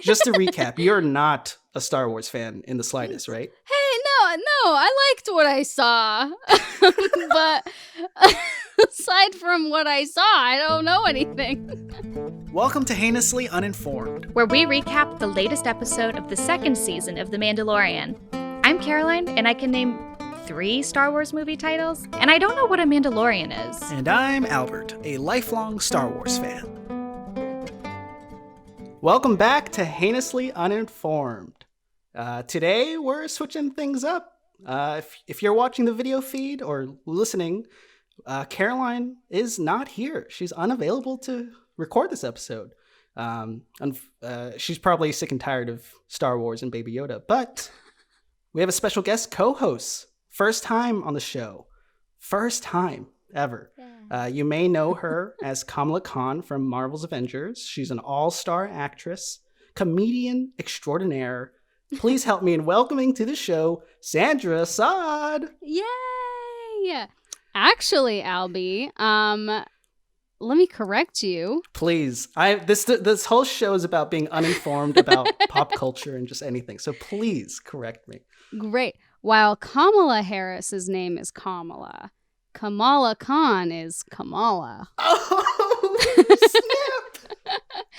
Just to recap, you're not a Star Wars fan in the slightest, right? Hey, no, I liked what I saw. But aside from what I saw, I don't know anything. Welcome to Heinously Uninformed, where we recap the latest episode of the second season of The Mandalorian. I'm Caroline, and I can name 3 Star Wars movie titles, and I don't know what a Mandalorian is. And I'm Albert, a lifelong Star Wars fan. Welcome back to Heinously Uninformed. Today, we're switching things up. If you're watching the video feed or listening, Caroline is not here. She's unavailable to record this episode. She's probably sick and tired of Star Wars and Baby Yoda, but we have a special guest co-host. First time on the show. First time ever. Yeah. You may know her as Kamala Khan from Marvel's Avengers. She's an all-star actress, comedian extraordinaire. Please help me in welcoming to the show, Sandra Saad. Yay! Actually, Albie, let me correct you. Please. This whole show is about being uninformed about pop culture and just anything. So please correct me. Great. While Kamala Harris's name is Kamala, Kamala Khan is Kamala. Oh, snap!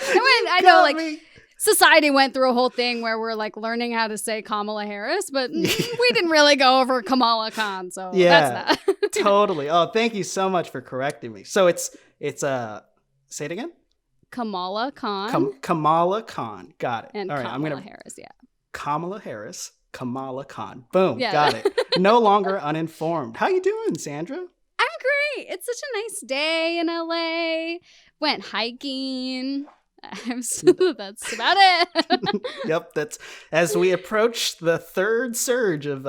I know, like, society went through a whole thing where we're, like, learning how to say Kamala Harris, but we didn't really go over Kamala Khan, so that's that. Totally. Oh, thank you so much for correcting me. So it's say it again? Kamala Khan. Kamala Khan. Got it. And all right, Kamala Harris, yeah. Kamala Harris. Kamala Khan. Boom. Yeah. Got it. No longer uninformed. How you doing, Sandra? I'm great. It's such a nice day in LA. Went hiking. That's about it. Yep. That's as we approach the third surge of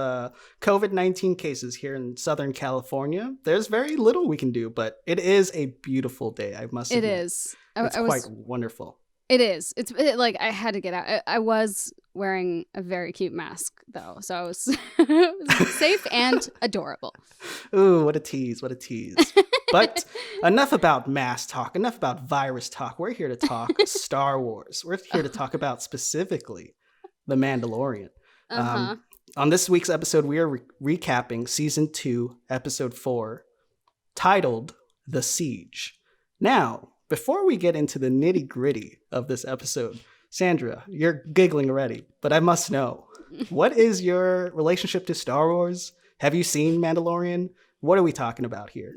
COVID-19 cases here in Southern California. There's very little we can do, but it is a beautiful day, I must admit. It is. It's quite wonderful. It is. It's like I had to get out. I was wearing a very cute mask though, so I was, it was safe and adorable. Ooh, what a tease! What a tease! But enough about mask talk. Enough about virus talk. We're here to talk Star Wars. We're here to talk about specifically The Mandalorian. On this week's episode, we are recapping season 2, episode 4, titled "The Siege." Now, before we get into the nitty-gritty of this episode, Sandra, you're giggling already, but I must know, what is your relationship to Star Wars? Have you seen Mandalorian? What are we talking about here?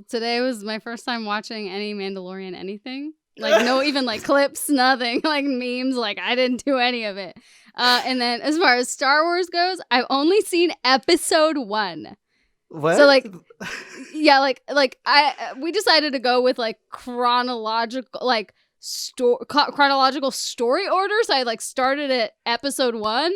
Today was my first time watching any Mandalorian anything. Like, no, even like clips, nothing, like memes, like I didn't do any of it. And then as far as Star Wars goes, I've only seen episode 1. What? So like, yeah, we decided to go with like chronological story order. So I like started at episode 1,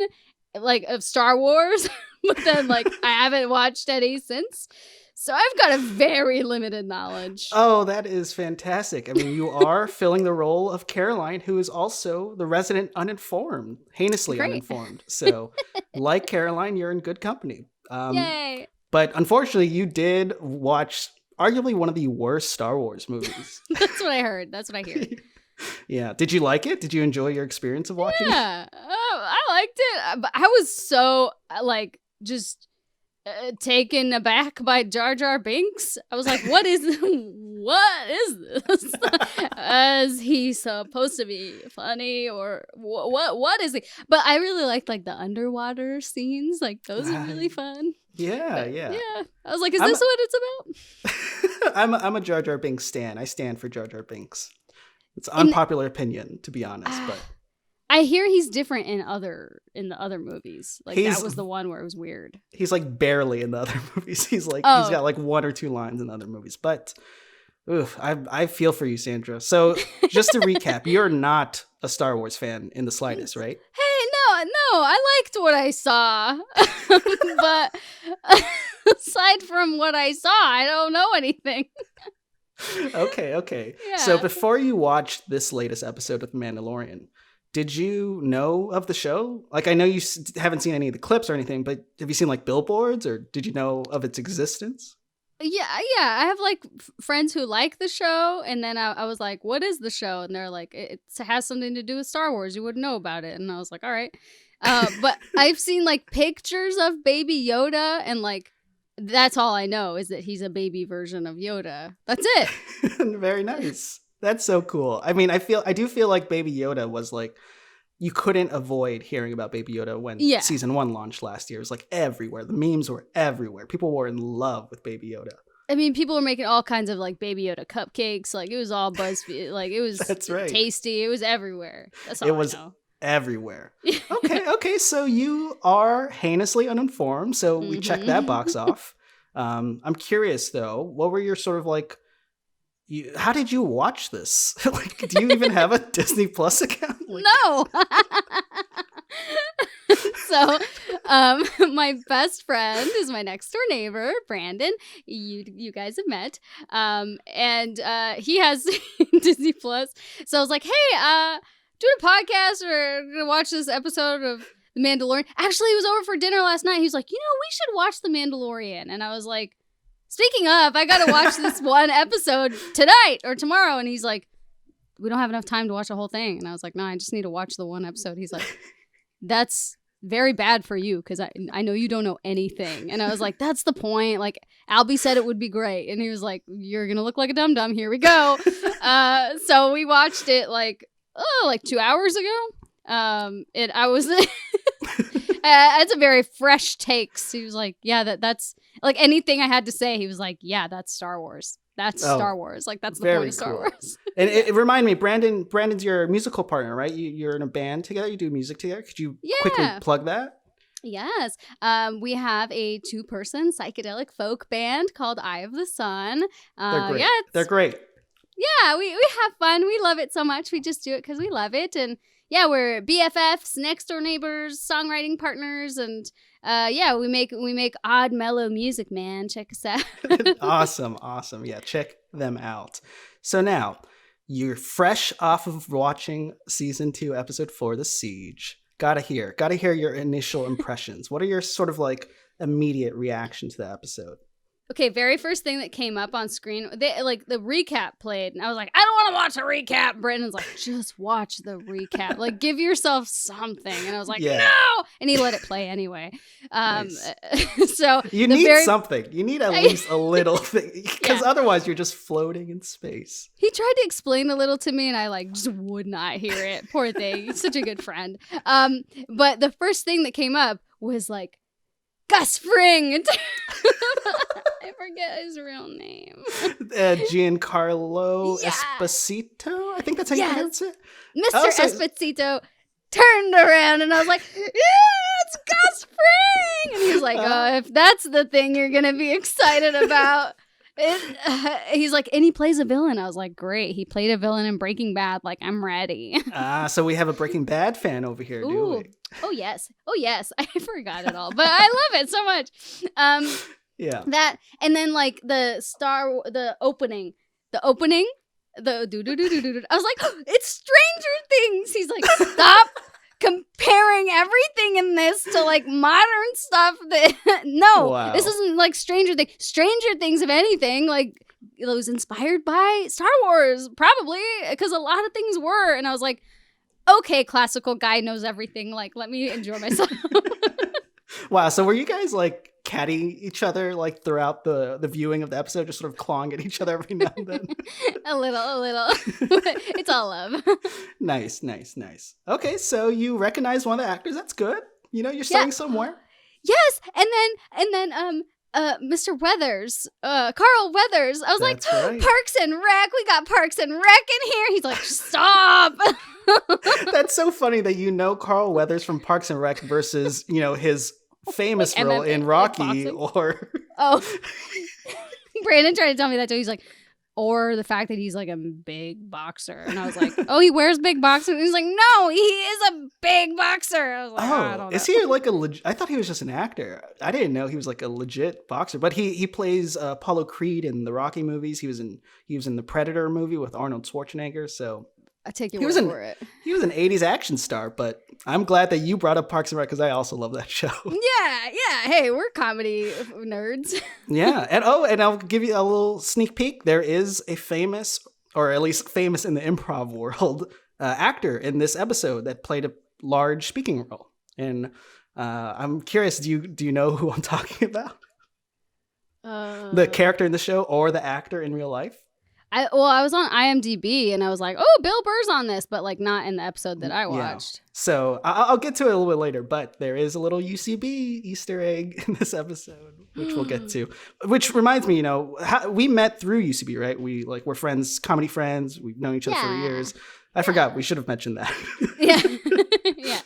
like of Star Wars, but then like I haven't watched any since. So I've got a very limited knowledge. Oh, that is fantastic. I mean, you are filling the role of Caroline, who is also the resident uninformed, heinously uninformed. So like Caroline, you're in good company. Yay. But unfortunately, you did watch arguably one of the worst Star Wars movies. That's what I heard. That's what I hear. Yeah. Did you like it? Did you enjoy your experience of watching it? Yeah. I liked it. But I was so, like, just taken aback by Jar Jar Binks. I was like, what is this? Is he supposed to be funny or what is he? But I really liked like the underwater scenes. Like those are really fun. Yeah. I was like, is this what it's about? I'm a Jar Jar Binks stan. I stand for Jar Jar Binks. It's unpopular opinion, to be honest, but I hear he's different in the other movies. Like that was the one where it was weird. He's like barely in the other movies. He's got like 1 or 2 lines in the other movies. But I feel for you, Sandra. So just to recap, you're not a Star Wars fan in the slightest, right? Hey, no, I liked what I saw. But aside from what I saw, I don't know anything. Okay. Yeah. So before you watched this latest episode of The Mandalorian, did you know of the show? Like, I know you haven't seen any of the clips or anything, but have you seen like billboards or did you know of its existence? Yeah, I have like friends who like the show, and then I was like, "What is the show?" And they're like, "It has something to do with Star Wars. You wouldn't know about it." And I was like, "All right," but I've seen like pictures of Baby Yoda, and like that's all I know is that he's a baby version of Yoda. That's it. Very nice. That's so cool. I mean, I do feel like Baby Yoda was like, you couldn't avoid hearing about Baby Yoda when season 1 launched last year. It was like everywhere. The memes were everywhere. People were in love with Baby Yoda. I mean, people were making all kinds of like Baby Yoda cupcakes. Like it was all BuzzFeed. Like it was tasty. It was everywhere. That's all I know. Everywhere. Okay. So you are heinously uninformed. So we checked that box off. I'm curious though. What were your sort of like? How did you watch this? Like, do you even have a Disney Plus account? Like, no. So, my best friend is my next door neighbor, Brandon. You guys have met, and he has Disney Plus. So I was like, hey, doing a podcast or gonna watch this episode of The Mandalorian. Actually, he was over for dinner last night. He was like, we should watch The Mandalorian, and I was like, speaking of, I gotta watch this one episode tonight or tomorrow. And he's like, we don't have enough time to watch the whole thing. And I was like, no, I just need to watch the one episode. He's like, that's very bad for you because I know you don't know anything. And I was like, that's the point. Like, Albie said it would be great. And he was like, you're gonna look like a dum-dum. Here we go. So we watched it like 2 hours ago. I was... it's a very fresh takes. He was like, yeah, that's like anything I had to say. He was like, yeah, that's Star Wars. That's Star Wars. Like that's the point of Star Wars. And it reminded me, Brandon's your musical partner, right? You're in a band together. You do music together. Could you quickly plug that? Yes. We have a 2-person psychedelic folk band called Eye of the Sun. They're great. They're great. Yeah, we have fun. We love it so much. We just do it because we love it. And yeah, we're BFFs, next door neighbors, songwriting partners, and we make odd mellow music, man. Check us out. Awesome. Yeah, check them out. So now you're fresh off of watching season 2, episode 4, The Siege. Gotta hear your initial impressions. What are your sort of like immediate reaction to the episode? Okay, very first thing that came up on screen, the recap played, and I was like, I don't want to watch a recap. Brandon's like, just watch the recap. Like, give yourself something. And I was like, no! And he let it play anyway. Nice. So you need something. You need at least a little thing, because otherwise you're just floating in space. He tried to explain a little to me, and I like just would not hear it. Poor thing. He's such a good friend. But the first thing that came up was like, Gus Fring. I forget his real name. Giancarlo Esposito. I think that's how you pronounce it. Mr. Esposito turned around and I was like, yeah, it's Gus Fring. And he was like, if that's the thing you're going to be excited about. He's like, and he plays a villain. I was like, great. He played a villain in Breaking Bad. Like, I'm ready. So we have a Breaking Bad fan over here, do we? Oh, yes. I forgot it all. But I love it so much. Yeah. That, and then like the opening, the do. I was like, it's Stranger Things. He's like, stop comparing everything in this to like modern stuff this isn't like Stranger Things. Stranger Things, if anything, like it was inspired by Star Wars, probably, because a lot of things were. And I was like, okay, classical guy knows everything. Like, let me enjoy myself. Wow. So were you guys like catting each other like throughout the viewing of the episode, just sort of clawing at each other every now and then? a little. It's all love. Nice. Okay, so you recognize one of the actors. That's good. You're starting somewhere. Yes, and then Mr. Weathers, Carl Weathers. I was like, right. Parks and Rec. We got Parks and Rec in here. He's like, stop. That's so funny that Carl Weathers from Parks and Rec versus his famous like role in Rocky or Brandon tried to tell me that too. He's like, or the fact that he's like a big boxer, and I was like, oh, he wears big boxers. And he's like, no, he is a big boxer. I was like, I don't know. Is he like a legit? I thought he was just an actor. I didn't know he was like a legit boxer. But he plays Apollo Creed in the Rocky movies. He was in the Predator movie with Arnold Schwarzenegger. So I take your word for it. He was an 80s action star, but I'm glad that you brought up Parks and Rec because I also love that show. Yeah. Hey, we're comedy nerds. Yeah. And I'll give you a little sneak peek. There is a famous, or at least famous in the improv world, actor in this episode that played a large speaking role. And I'm curious, do you know who I'm talking about? The character in the show or the actor in real life? I was on IMDb and I was like, oh, Bill Burr's on this, but like not in the episode that I watched. Yeah. So I'll get to it a little bit later, but there is a little UCB Easter egg in this episode, which we'll get to. Which reminds me, we met through UCB, right? We're friends, comedy friends. We've known each other for years. I forgot. We should have mentioned that. Yeah.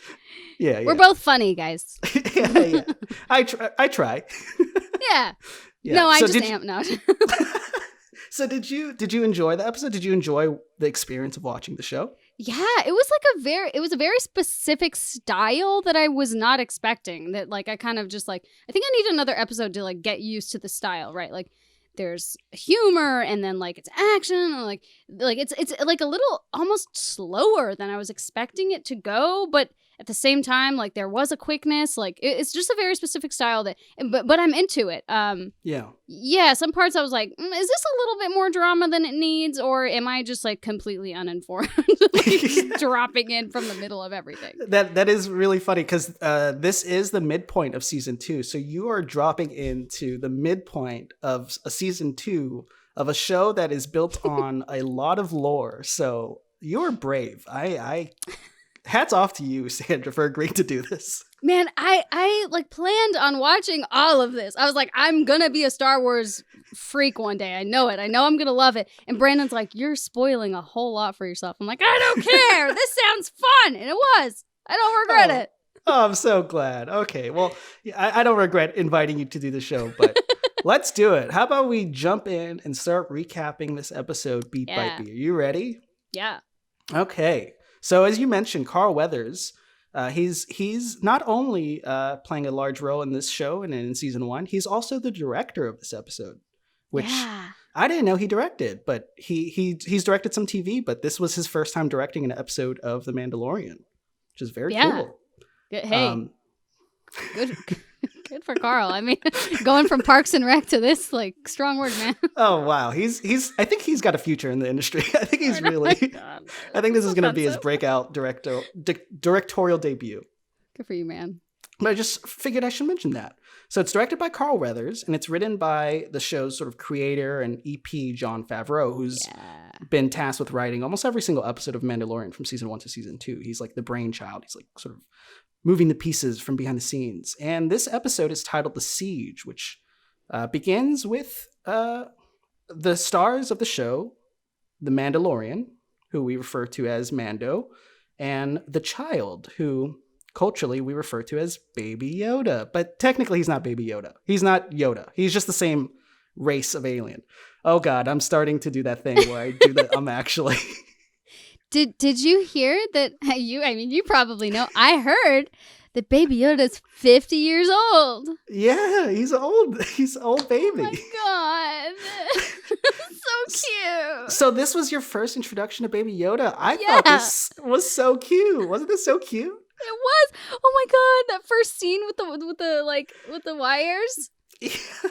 Yeah. We're both funny, guys. Yeah. I try. Yeah. Yeah. No, I just am. No. So did you enjoy the episode? Did you enjoy the experience of watching the show? Yeah, it was a very specific style that I was not expecting. That like I kind of just like I think I need another episode to like get used to the style, right? Like there's humor and then like it's action and like it's like a little almost slower than I was expecting it to go, but at the same time like there was a quickness, like it's just a very specific style that but I'm into it. Yeah, some parts I was like, is this a little bit more drama than it needs, or am I just like completely uninformed, like, just dropping in from the middle of everything? That is really funny because this is the midpoint of season 2, so you are dropping into the midpoint of a season 2 of a show that is built on a lot of lore. So you're brave. I hats off to you, Sandra, for agreeing to do this. Man, I like planned on watching all of this. I was like, I'm gonna be a Star Wars freak one day. I know it. I know I'm gonna love it. And Brandon's like, you're spoiling a whole lot for yourself. I'm like, I don't care. This sounds fun. And it was. I don't regret it. Oh, I'm so glad. Okay, well, I don't regret inviting you to do the show, but let's do it. How about we jump in and start recapping this episode beat by beat? Are you ready? Yeah. Okay. So as you mentioned, Carl Weathers, he's not only playing a large role in this show and in season 1, he's also the director of this episode, which I didn't know he directed, but he's directed some TV, but this was his first time directing an episode of The Mandalorian, which is very cool. Hey, good for Carl. I mean, going from Parks and Rec to this, like, strong word, man. Oh wow, I think he's got a future in the industry. I think he's really. I think this is going to be his breakout directorial debut. Good for you, man. But I just figured I should mention that. So it's directed by Carl Weathers, and it's written by the show's sort of creator and EP, Jon Favreau, who's been tasked with writing almost every single episode of Mandalorian from season 1 to season 2. He's like the brainchild. He's like sort of moving the pieces from behind the scenes. And this episode is titled The Siege, which begins with the stars of the show, the Mandalorian, who we refer to as Mando, and the child, who culturally we refer to as Baby Yoda. But technically he's not Baby Yoda. He's not Yoda. He's just the same race of alien. Oh God, I'm starting to do that thing where I do that. I'm actually... Did you hear that? You probably know. I heard that Baby Yoda's 50 years old. Yeah, he's old. He's old baby. Oh my God. So cute. So this was your first introduction to Baby Yoda. I thought this was so cute. Wasn't this so cute? It was. Oh my God, that first scene with the wires. Yeah.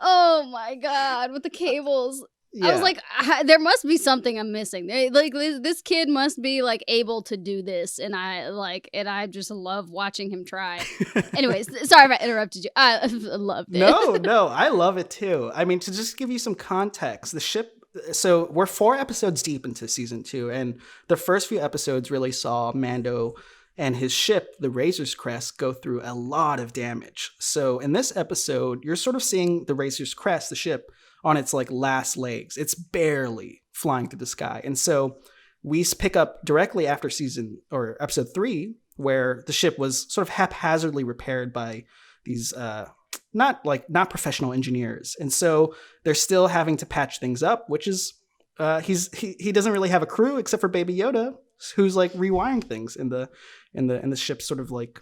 Oh my God, with the cables. Yeah. I was like, there must be something I'm missing. Like this kid must be like able to do this, and I just love watching him try. Anyways, sorry if I interrupted you. I loved it. No, I love it too. I mean, to just give you some context, the ship. So we're 4 episodes deep into season 2, and the first few episodes really saw Mando and his ship, the Razor's Crest, go through a lot of damage. So in this episode, you're sort of seeing the Razor's Crest, the ship, on its like last legs. It's barely flying through the sky. And so we pick up directly after episode 3, where the ship was sort of haphazardly repaired by these not professional engineers. And so they're still having to patch things up, which is he doesn't really have a crew except for Baby Yoda, who's like rewiring things in the ship's sort of like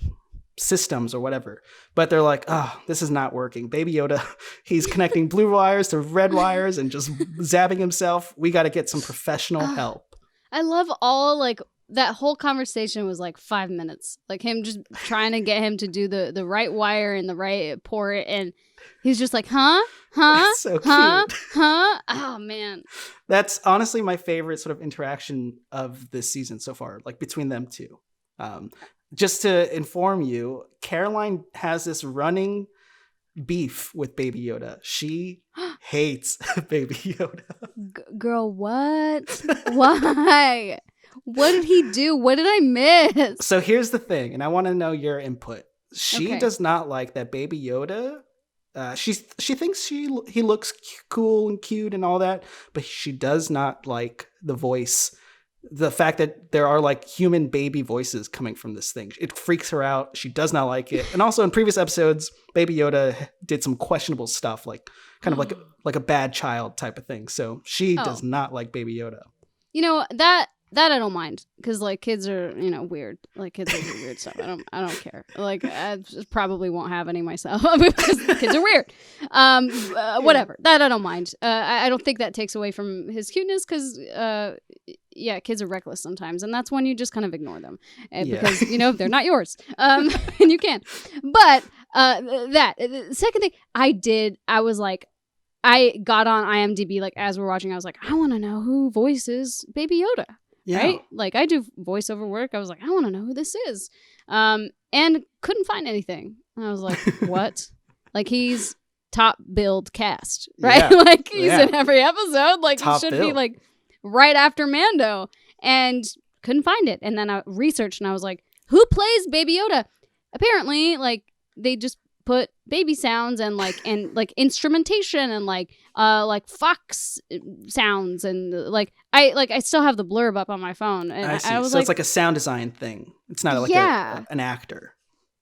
systems or whatever. But they're like, oh, this is not working. Baby Yoda, he's connecting blue wires to red wires and just zapping himself. We got to get some professional help. I love all like that whole conversation was like 5 minutes. Like him just trying to get him to do the right wire and the right port, and he's just like, huh? So Huh? cute. Huh? Oh man. That's honestly my favorite sort of interaction of this season so far, like between them two. Just to inform you, Caroline has this running beef with Baby Yoda. She hates Baby Yoda. Girl, what? Why? What did he do? What did I miss? So here's the thing, and I want to know your input. She Okay. does not like that Baby Yoda. She thinks he looks cool and cute and all that, but she does not like the voice. The fact that there are like human baby voices coming from this thing, it freaks her out. She does not like it. And also in previous episodes, Baby Yoda did some questionable stuff, like kind of like a bad child type of thing. So she does not like Baby Yoda. You know, that I don't mind, because like kids are, you know, weird. Like kids are weird stuff. I don't care. Like I just probably won't have any myself because kids are weird. Whatever. That I don't mind. I don't think that takes away from his cuteness, because yeah, kids are reckless sometimes, and that's when you just kind of ignore them because you know they're not yours, and you can't. But the second thing I was like, I got on IMDb like as we're watching. I was like, I want to know who voices Baby Yoda. Yeah. Right? Like I do voiceover work. I was like, I want to know who this is. And couldn't find anything. And I was like, what? Like he's top billed cast, right? Yeah. Like he's in every episode. Like Top it should bill. be like right after Mando. And couldn't find it. And then I researched and I was like, who plays Baby Yoda? Apparently, like they just put baby sounds and like instrumentation and like fox sounds and like I still have the blurb up on my phone, and I see. I was So like, it's like a sound design thing. It's not like an actor.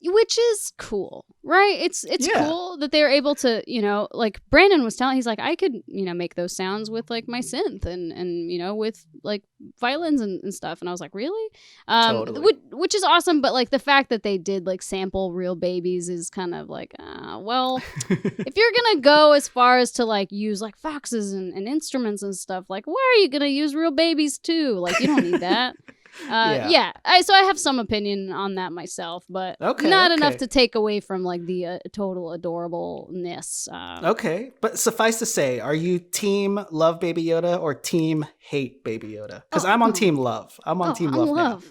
which is cool, right? It's Yeah. cool that they're able to, you know, like Brandon was telling, he's like, I could, you know, make those sounds with like my synth and you know, with like violins and stuff. And I was like, really? Totally. Which is awesome. But like the fact that they did like sample real babies is kind of like, well, if you're going to go as far as to like use like foxes and instruments and stuff, like why are you going to use real babies too? Like you don't need that. So I have some opinion on that myself, but not enough to take away from like the total adorableness. Okay, but suffice to say, are you team love Baby Yoda or team hate Baby Yoda? Because I'm on team love. I'm on team love now.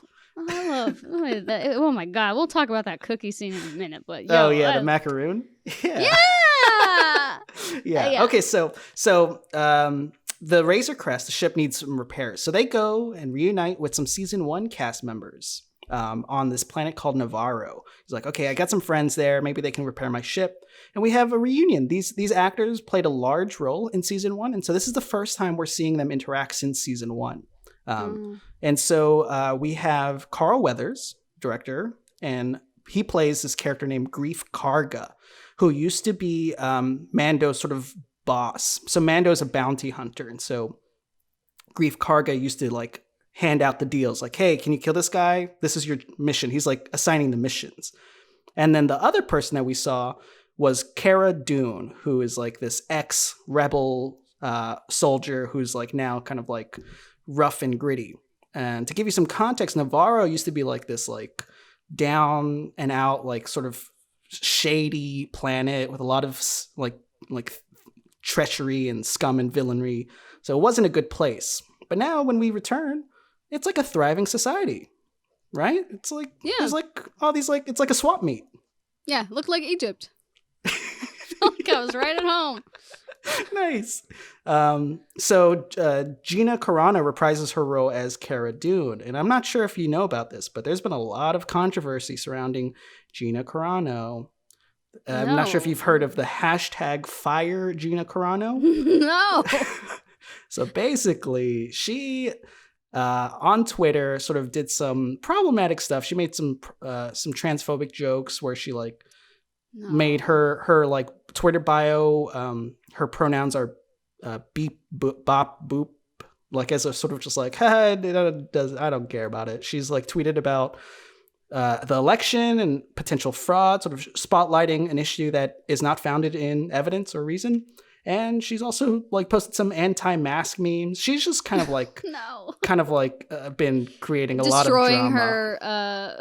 I love. Oh my god, we'll talk about that cookie scene in a minute. But the macaroon. Yeah. Yeah. Okay, so the Razor Crest, the ship needs some repairs. So they go and reunite with some season 1 cast members on this planet called Navarro. He's like, okay, I got some friends there. Maybe they can repair my ship. And we have a reunion. These actors played a large role in season 1. And so this is the first time we're seeing them interact since season 1. And so we have Carl Weathers, director, and he plays this character named Grief Karga, who used to be Mando's sort of boss. So Mando's a bounty hunter, and so Grief Karga used to like hand out the deals, like, hey, can you kill this guy? This is your mission. He's like assigning the missions. And then the other person that we saw was Cara Dune, who is like this ex-rebel soldier who's like now kind of like rough and gritty. And to give you some context, Navarro used to be like this like down and out, like sort of shady planet with a lot of like treachery and scum and villainy. So it wasn't a good place. But now when we return, it's like a thriving society, right? It's like, there's like all these like, it's like a swap meet. Yeah, looked like Egypt. Like I was right at home. Nice. So Gina Carano reprises her role as Cara Dune. And I'm not sure if you know about this, but there's been a lot of controversy surrounding Gina Carano. I'm not sure if you've heard of the hashtag Fire Gina Carano. No. So basically, she on Twitter sort of did some problematic stuff. She made some transphobic jokes where she like made her like Twitter bio. Her pronouns are beep, boop, bop, boop, like as a sort of just like, I don't care about it. She's like tweeted about the election and potential fraud, sort of spotlighting an issue that is not founded in evidence or reason. And she's also like posted some anti-mask memes. She's just kind of like No. Been creating a lot of drama. Destroying her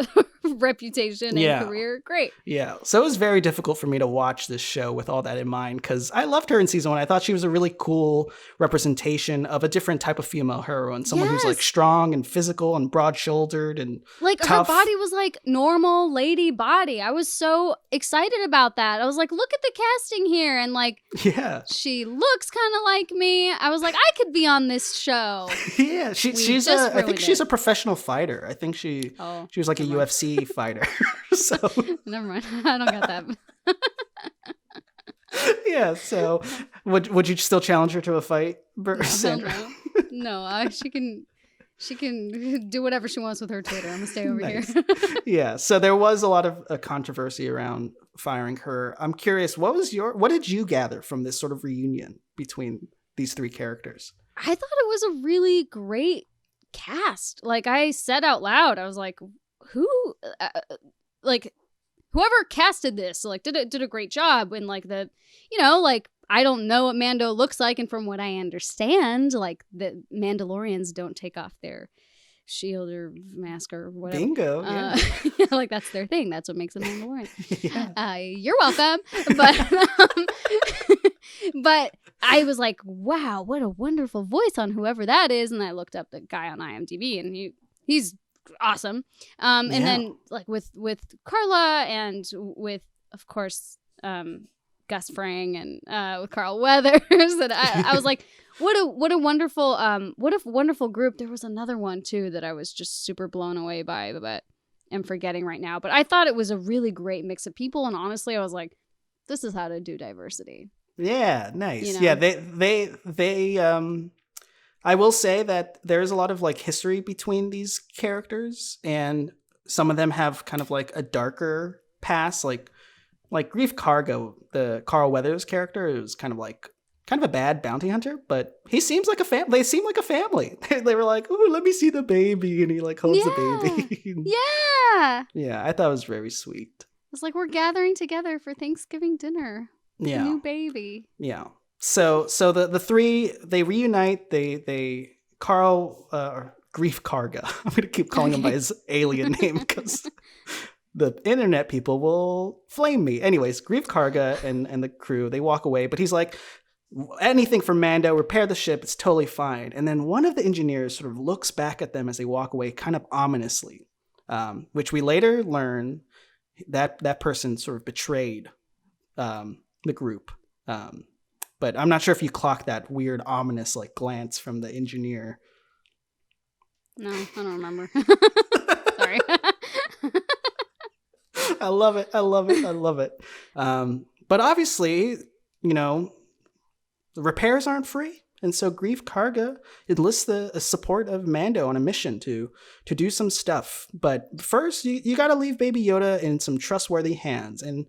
reputation and career. Great. Yeah. So it was very difficult for me to watch this show with all that in mind, because I loved her in season 1. I thought she was a really cool representation of a different type of female heroine. Someone who's like strong and physical and broad-shouldered and like tough. Her body was like normal lady body. I was so excited about that. I was like, look at the casting here. And like, she looks kind of like me. I was like, I could be on this show. Yeah. I think she's a professional fighter. I think she was like a UFC fighter. So never mind. I don't got that. Yeah. So would you still challenge her to a fight, Sandra? No. She can do whatever she wants with her Twitter. I'm gonna stay over here. Yeah. So there was a lot of controversy around firing her. I'm curious, what did you gather from this sort of reunion between these 3 characters? I thought it was a really great cast. Like I said out loud, I was like, whoever casted this, like did a great job. And like I don't know what Mando looks like, and from what I understand, like the Mandalorians don't take off their shield or mask or whatever. Bingo. Yeah. Like that's their thing. That's what makes a Mandalorian. Yeah. You're welcome. But I was like, wow, what a wonderful voice on whoever that is. And I looked up the guy on IMDb, and he's awesome. And then like with Carla and with, of course, Gus Fring and with Carl Weathers, and I was like, what a wonderful group. There was another one too that I was just super blown away by, but I'm forgetting right now. But I thought it was a really great mix of people, and honestly, I was like, this is how to do diversity. Yeah, nice. Yeah, they I will say that there's a lot of like history between these characters, and some of them have kind of like a darker past, like Grief Karga, the Carl Weathers character, is kind of a bad bounty hunter, but he seems like they seem like a family. They were like, "Oh, let me see the baby," and he like holds the baby. Yeah, I thought it was very sweet. It's like we're gathering together for Thanksgiving dinner. Yeah, new baby. Yeah. So the 3, they reunite. They Grief Karga. I'm gonna keep calling him by his alien name because the internet people will flame me. Anyways, Grief Karga and the crew, they walk away, but he's like, anything for Mando, repair the ship, it's totally fine. And then one of the engineers sort of looks back at them as they walk away, kind of ominously, which we later learn that person sort of betrayed the group. But I'm not sure if you clocked that weird, ominous like glance from the engineer. No, I don't remember. Sorry. I love it. But obviously, the repairs aren't free. And so Grief Karga enlists the support of Mando on a mission to do some stuff. But first, you got to leave Baby Yoda in some trustworthy hands. And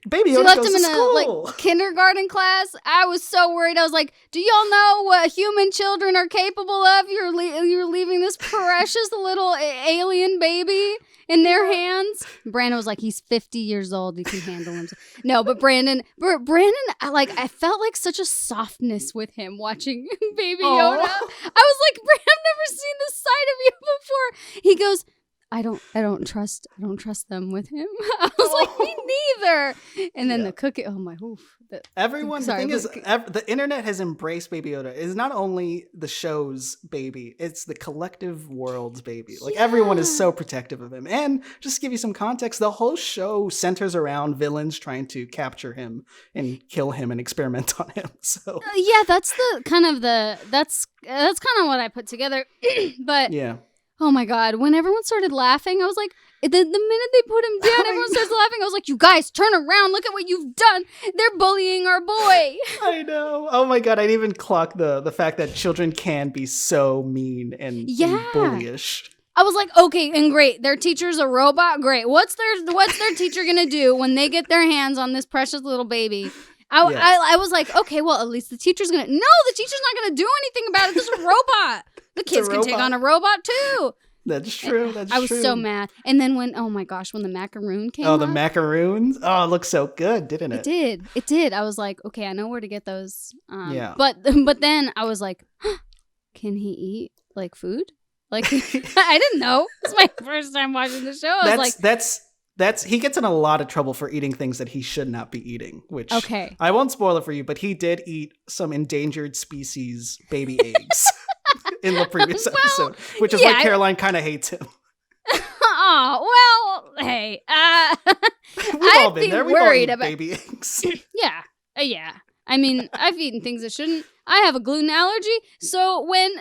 Baby Yoda left goes him to in school. a kindergarten class. I was so worried. I was like, "Do y'all know what human children are capable of? You're leaving this precious little alien baby in their hands." Brandon was like, "He's 50 years old. He can handle himself." No, but Brandon, I felt like such a softness with him watching Baby Yoda. I was like, "Brandon, I've never seen this side of you before." He goes, I don't trust them with him. I was like, me neither. And then the cookie, oh my, oof. The internet has embraced Baby Yoda. It's not only the show's baby, it's the collective world's baby. Like everyone is so protective of him. And just to give you some context, the whole show centers around villains trying to capture him and kill him and experiment on him. So that's kind of what I put together. But yeah. Oh my God, when everyone started laughing, I was like, the minute they put him down, everyone starts laughing. I was like, you guys, turn around. Look at what you've done. They're bullying our boy. I know. Oh my God, I didn't even clock the fact that children can be so mean and bullyish. I was like, okay, and great. Their teacher's a robot. Great. What's their teacher going to do when they get their hands on this precious little baby? I was like, okay, well, at least the teacher's not going to do anything about it. This is a robot. The kids can take on a robot too. That's true. That's I was true. so mad. And then when the macaroon came Oh, the up, macaroons. Oh, it looked so good, didn't it? It did. I was like, okay, I know where to get those. Yeah. But then I was like, can he eat like food? Like I didn't know. It's my first time watching the show. I was like, he gets in a lot of trouble for eating things that he should not be eating, which okay. I won't spoil it for you, but he did eat some endangered species baby eggs in the previous episode, which is why Caroline kind of hates him. Oh, well, hey. We've all been there. We've all eaten baby eggs. Yeah. Yeah. I mean, I've eaten things that shouldn't. I have a gluten allergy, so when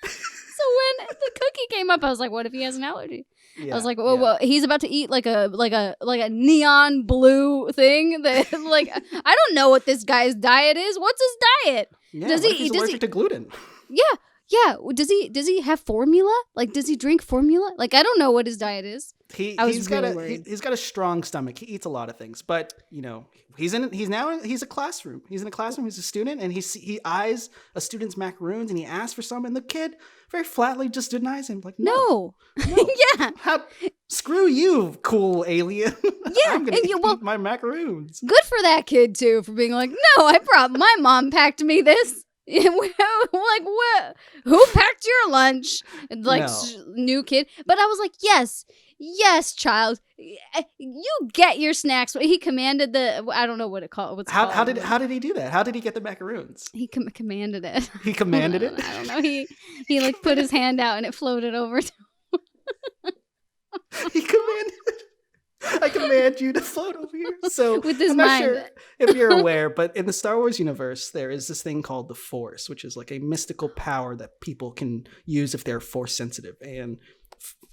the cookie came up, I was like, what if he has an allergy? Yeah, I was like, well, he's about to eat like a neon blue thing that like I don't know what this guy's diet is. What's his diet? Yeah, does he? He's allergic to gluten. Yeah. Yeah. Does he have formula? Like, does he drink formula? Like, I don't know what his diet is. He's got a strong stomach. He eats a lot of things, but you know, he's a classroom. He's in a classroom. He's a student, and he eyes a student's macaroons, and he asks for some, and the kid very flatly just denies him. Like, no. Yeah. Screw you, cool alien. Yeah, I'm gonna eat my macaroons. Good for that kid too, for being like, no, my mom packed me this. Like, what? Who packed your lunch? Like, new kid. But I was like, yes, child. You get your snacks. He commanded I don't know what it called. How did he do that? How did he get the macaroons? He commanded it. He commanded it? I don't know. He like put his hand out and it floated over to him. He commanded it. I command you to float over here. So with his I'm not mind. sure if you're aware, but in the Star Wars universe, there is this thing called the Force, which is like a mystical power that people can use if they're Force sensitive. And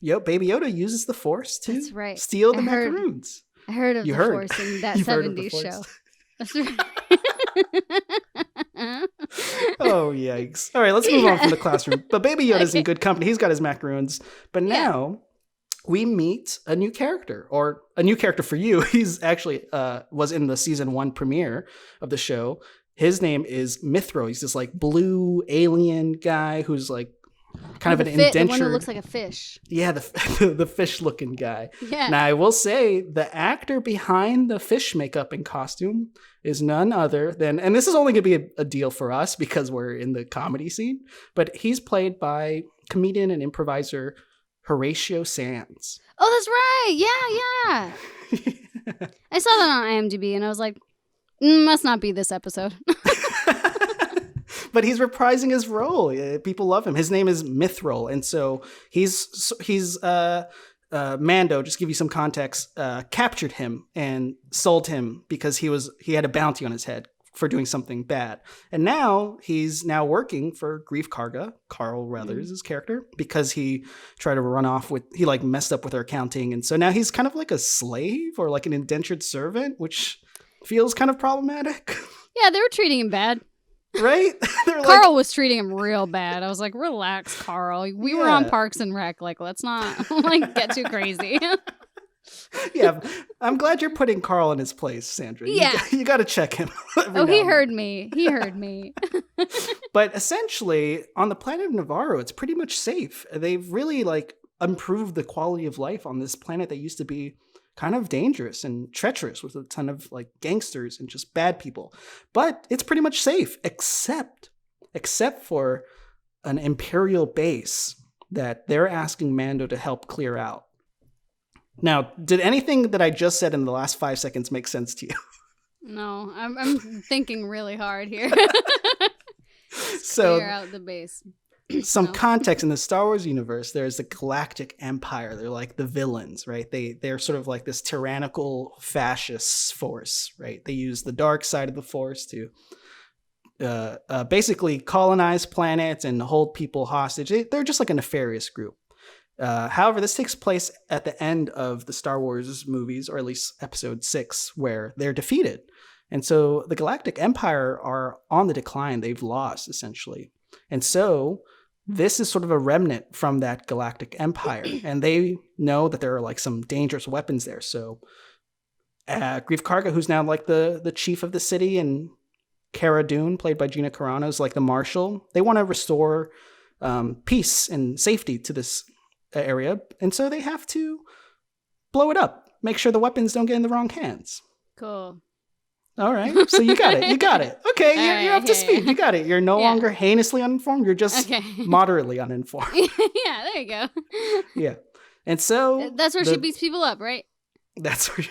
Baby Yoda uses the Force to steal the macaroons. I heard of Force in that 70s show. That's right. Oh, yikes. All right, let's move on from the classroom. But Baby Yoda's in good company. He's got his macaroons. But now we meet a new character, or a new character for you. He's actually was in the season 1 premiere of the show. His name is Mithro. He's this like blue alien guy who's like kind of an indentured. The one who looks like a fish. Yeah, the fish looking guy. Yeah. Now I will say the actor behind the fish makeup and costume is none other than, and this is only going to be a deal for us because we're in the comedy scene, but he's played by comedian and improviser Horatio Sands. Oh, that's right. Yeah. I saw that on IMDb and I was like, must not be this episode. But he's reprising his role. People love him. His name is Mithril, and so he's Mando. Just give you some context. Captured him and sold him because he had a bounty on his head for doing something bad, and now he's working for Grief Karga, Carl Weathers' character, because he tried to run off with he messed up with her accounting, and so now he's kind of like a slave or like an indentured servant, which feels kind of problematic. Yeah, they were treating him bad. Right? Carl was treating him real bad. I was like, relax, Carl. We were on Parks and Rec. Like, let's not get too crazy. Yeah, I'm glad you're putting Carl in his place, Sandra. Yeah. You got to check him. He heard me. He heard me. But essentially, on the planet of Navarro, it's pretty much safe. They've really improved the quality of life on this planet that used to be kind of dangerous and treacherous with a ton of gangsters and just bad people. But it's pretty much safe, except for an Imperial base that they're asking Mando to help clear out. Now, did anything that I just said in the last 5 seconds make sense to you? No, I'm thinking really hard here. So clear out the base. Some context in the Star Wars universe, there's the Galactic Empire. They're like the villains, right? They're sort of like this tyrannical fascist force, right? They use the dark side of the force to basically colonize planets and hold people hostage. They're just like a nefarious group. However, this takes place at the end of the Star Wars movies, or at least episode 6, where they're defeated. And so the Galactic Empire are on the decline. They've lost, essentially. And so this is sort of a remnant from that Galactic Empire. And they know that there are some dangerous weapons there. So Grief Karga, who's now the chief of the city, and Cara Dune, played by Gina Carano, is the marshal. They want to restore peace and safety to this area, and so they have to blow it up. Make sure the weapons don't get in the wrong hands. Cool. All right, so you got it. You got it. Okay, you're up to speed. You got it. You're no longer heinously uninformed. You're just moderately uninformed. Yeah, there you go. Yeah, and so that's where she beats people up, right? That's where.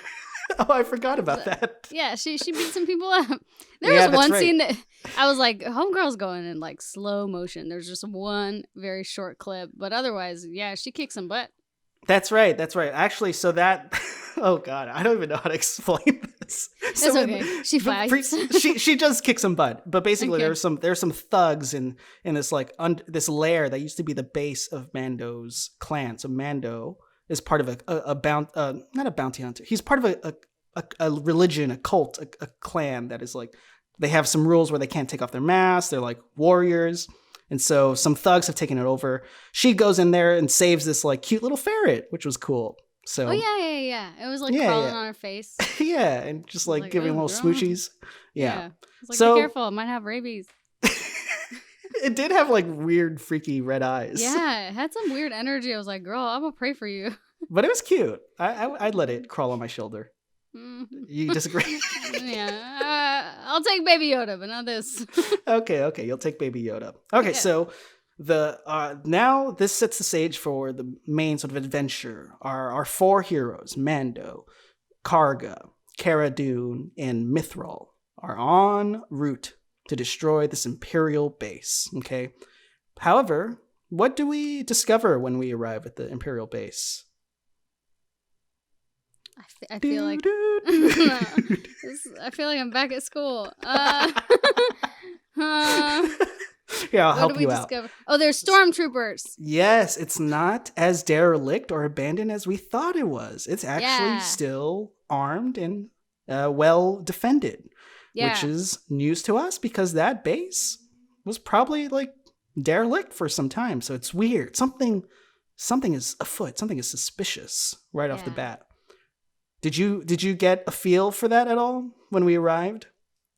Oh, I forgot about that. Yeah, she beat some people up. There was one scene that I was like, homegirl's going in like slow motion. There's just one very short clip, but otherwise, yeah, she kicks some butt. That's right. Actually, so that, oh God, I don't even know how to explain this. That's okay. She fights. she just kicks some butt. But basically, there's some thugs in this like this lair that used to be the base of Mando's clan. So Mando is part of not a bounty hunter. He's part of a religion, a cult, a clan that is like, they have some rules where they can't take off their masks. They're like warriors. And so some thugs have taken it over. She goes in there and saves this like cute little ferret, which was cool. So yeah. It was like crawling on her face. Yeah, and just like giving little smoochies. Yeah. It's like, be careful, it might have rabies. It did have like weird, freaky red eyes. Yeah, it had some weird energy. I was like, girl, I'm gonna pray for you. But it was cute. I'd let it crawl on my shoulder. You disagree? Yeah. I'll take Baby Yoda, but not this. Okay. You'll take Baby Yoda. Okay, so now this sets the stage for the main sort of adventure. Our four heroes, Mando, Karga, Cara Dune, and Mithral, are en route to destroy this Imperial base. Okay. However, what do we discover when we arrive at the Imperial base? I feel like I feel like I'm back at school. Yeah, I'll help you out. Oh, there's stormtroopers. Yes, it's not as derelict or abandoned as we thought it was. It's actually still armed and well defended, which is news to us because that base was probably like derelict for some time. So it's weird. Something is afoot. Something is suspicious right off the bat. Did you get a feel for that at all when we arrived?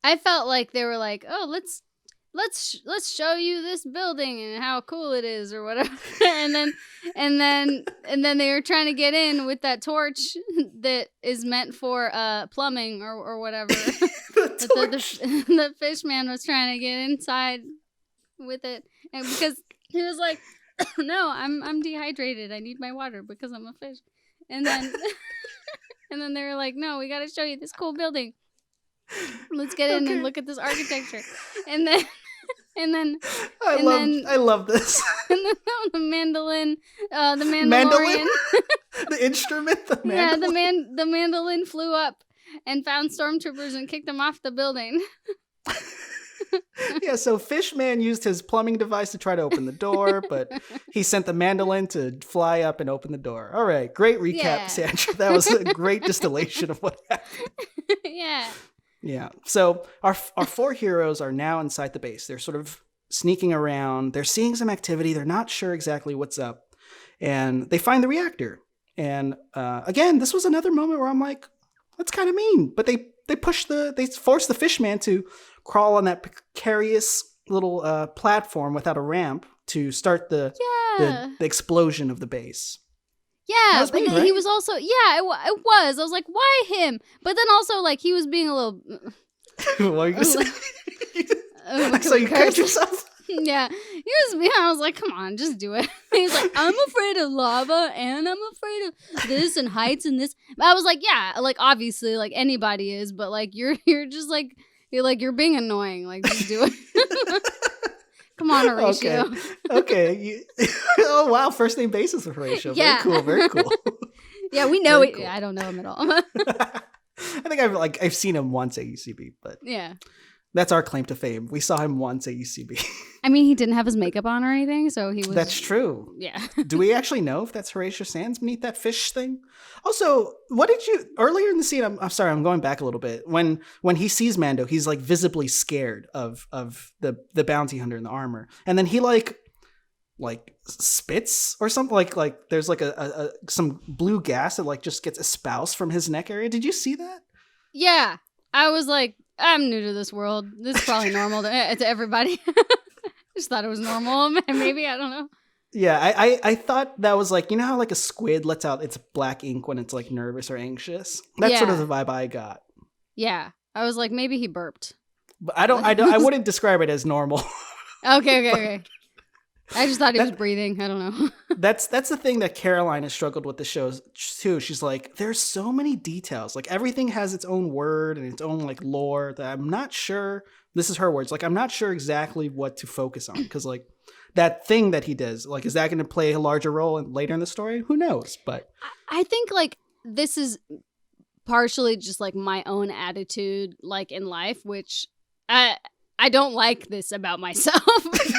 I felt like they were like, "Oh, let's show you this building and how cool it is," or whatever. and then they were trying to get in with that torch that is meant for plumbing or whatever. The fish man was trying to get inside with it, and because he was like, "No, I'm dehydrated. I need my water because I'm a fish," and then. And then they were like, "No, we got to show you this cool building. Let's get in and look at this architecture." And then I love this. And then the Mandalorian, the instrument, the mandolin. Yeah, the mandolin flew up and found stormtroopers and kicked them off the building. Yeah, so Fishman used his plumbing device to try to open the door, but he sent the mandolin to fly up and open the door. All right, great recap, Sandra. That was a great distillation of what happened. Yeah. So our four heroes are now inside the base. They're sort of sneaking around. They're seeing some activity. They're not sure exactly what's up. And they find the reactor. And again, this was another moment where I'm like, that's kind of mean. But they force the Fishman to crawl on that precarious little platform without a ramp to start the explosion of the base. Yeah, but mean, right? He was also, it was. I was like, why him? But then also, like, he was being a little... What are you going to say? So you catch yourself? Yeah, he was. I was like, come on, just do it. He's like, I'm afraid of lava, and I'm afraid of this and heights and this. But I was like, yeah, like obviously, like anybody is, but like you're just like you're being annoying. Like, just do it. Come on, Horatio. Okay. Oh wow, first name basis of Horatio. Yeah. Very cool. Yeah, we know it. Cool. I don't know him at all. I think I've seen him once at UCB, but yeah. That's our claim to fame. We saw him once at UCB. I mean, he didn't have his makeup on or anything, so he was... That's true. Yeah. Do we actually know if that's Horatio Sands beneath that fish thing? Also, what did you... Earlier in the scene, I'm sorry, I'm going back a little bit. When he sees Mando, he's like visibly scared of the bounty hunter in the armor. And then he like spits or something. Like there's like a some blue gas that like just gets espoused from his neck area. Did you see that? Yeah. I was like... I'm new to this world. This is probably normal to everybody. Just thought it was normal. Maybe, I don't know. Yeah, I thought that was like, you know how like a squid lets out its black ink when it's like nervous or anxious? That's sort of Yeah. the vibe I got. Yeah. I was like, maybe he burped. But I wouldn't describe it as normal. Okay. I just thought he was breathing. I don't know. That's the thing that Caroline has struggled with the show too. She's like, there's so many details. Like everything has its own word and its own like lore that I'm not sure. This is her words. Like I'm not sure exactly what to focus on because like that thing that he does, like, is that going to play a larger role later in the story? Who knows? But I think like this is partially just like my own attitude, like in life, which I don't like this about myself,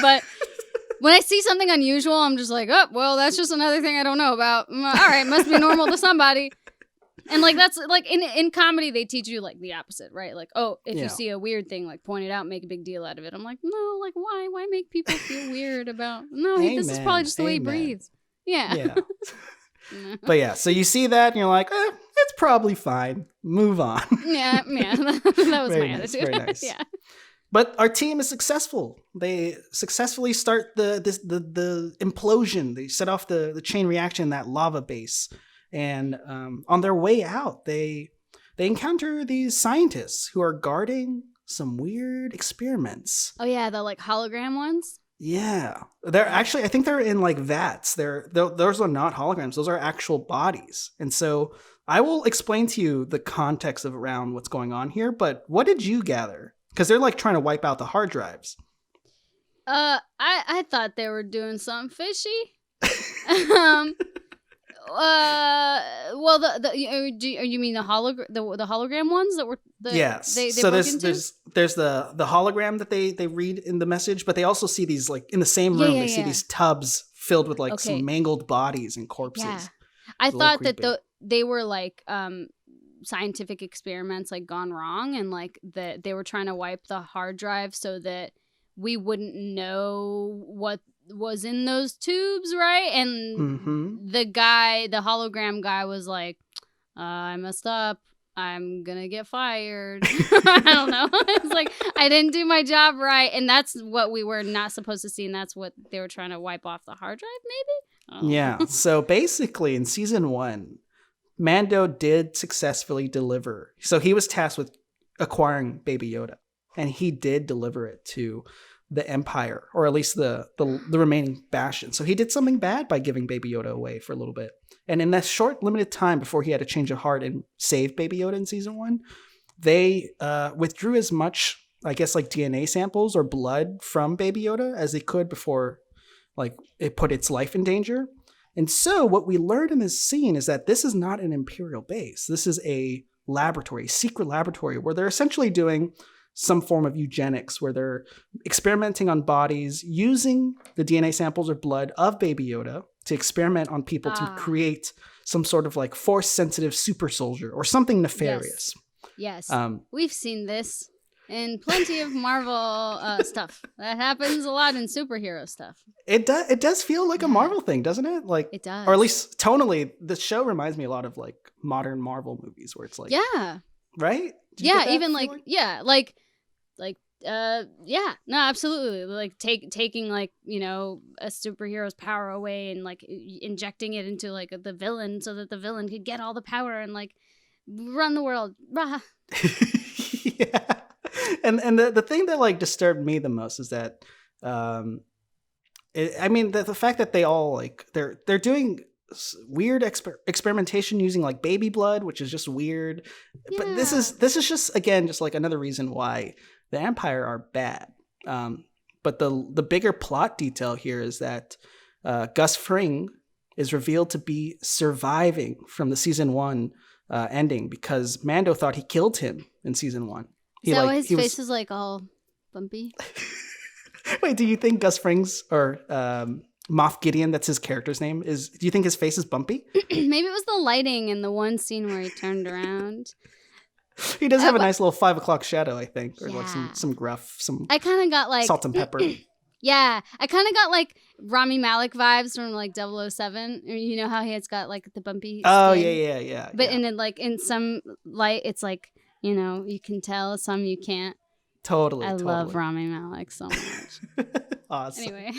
but. When I see something unusual, I'm just like, oh, well, that's just another thing I don't know about. All right, must be normal to somebody. And like that's like in comedy, they teach you like the opposite, right? Like, oh, if you see a weird thing, like point it out, make a big deal out of it. I'm like, no, like why? Why make people feel weird about? No, this is probably just the way he breathes. Yeah. But yeah, so you see that and you're like, it's probably fine. Move on. Yeah. That was Very my nice, attitude. very nice. Yeah. But our team is successful. They successfully start the implosion. They set off the chain reaction in that lava base. And on their way out, they encounter these scientists who are guarding some weird experiments. Oh yeah, the like hologram ones. Yeah, they're actually, I think they're in like vats. Those are not holograms. Those are actual bodies. And so I will explain to you the context of around what's going on here. But what did you gather? Because they're like trying to wipe out the hard drives. I thought they were doing something fishy. Well, you mean the hologram ones that were yes. They so broke into? there's the hologram that they read in the message, but they also see these like in the same room. They see these tubs filled with like some mangled bodies and corpses. Yeah, I thought that they were like scientific experiments like gone wrong, and like that they were trying to wipe the hard drive so that we wouldn't know what was in those tubes, right? And the hologram guy was like, I messed up, I'm gonna get fired. I don't know. It's like I didn't do my job right, and that's what we were not supposed to see, and that's what they were trying to wipe off the hard drive, maybe. Yeah. So basically in season 1, Mando did successfully deliver. So he was tasked with acquiring Baby Yoda, and he did deliver it to the Empire, or at least the remaining Bastion. So he did something bad by giving Baby Yoda away for a little bit. And in that short, limited time before he had a change of heart and save Baby Yoda in season 1, they withdrew as much, I guess, like DNA samples or blood from Baby Yoda as they could before like it put its life in danger. And so what we learned in this scene is that this is not an Imperial base. This is a laboratory, secret laboratory, where they're essentially doing some form of eugenics, where they're experimenting on bodies using the DNA samples or blood of Baby Yoda to experiment on people to create some sort of like force-sensitive super soldier or something nefarious. Yes. We've seen this in plenty of Marvel stuff. That happens a lot in superhero stuff. It does feel like a Marvel thing, doesn't it? Like it does. Or at least tonally, the show reminds me a lot of like modern Marvel movies where it's like right? Even like no, absolutely. Like taking like, you know, a superhero's power away and like injecting it into like the villain so that the villain could get all the power and like run the world. Yeah. And the thing that like disturbed me the most is that the fact that they all like they're doing weird experimentation using like baby blood, which is just weird. Yeah. But this is just again just like another reason why the Empire are bad. But the bigger plot detail here is that Gus Fring is revealed to be surviving from the season 1 ending because Mando thought he killed him in season 1. So his face is like all bumpy. Wait, do you think Gus Fring's or Moff Gideon, that's his character's name, do you think his face is bumpy? Maybe it was the lighting in the one scene where he turned around. He does have a nice little 5 o'clock shadow, I think, or like some gruff, I kind of got like salt and pepper. Yeah, I kind of got like Rami Malek vibes from like 007. You know how he has got like the bumpy skin? Oh yeah. But in some light, it's like, you know, you can tell, some you can't. Totally. I love Rami Malek so much. awesome. Anyway,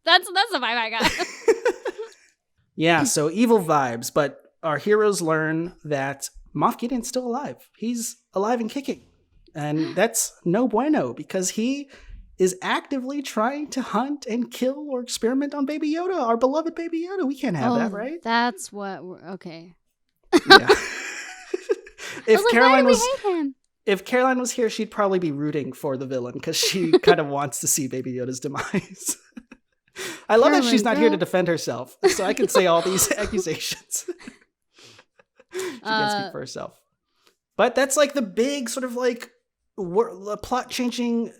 that's the vibe I got. Yeah, so evil vibes, but our heroes learn that Moff Gideon's still alive. He's alive and kicking. And that's no bueno because he is actively trying to hunt and kill or experiment on Baby Yoda, our beloved Baby Yoda. We can't have that, right? That's what okay. Yeah. If Caroline if Caroline was here, she'd probably be rooting for the villain because she kind of wants to see Baby Yoda's demise. I love that she's not here to defend herself, so I can say all these accusations. She can't speak for herself. But that's like the big sort of like plot changing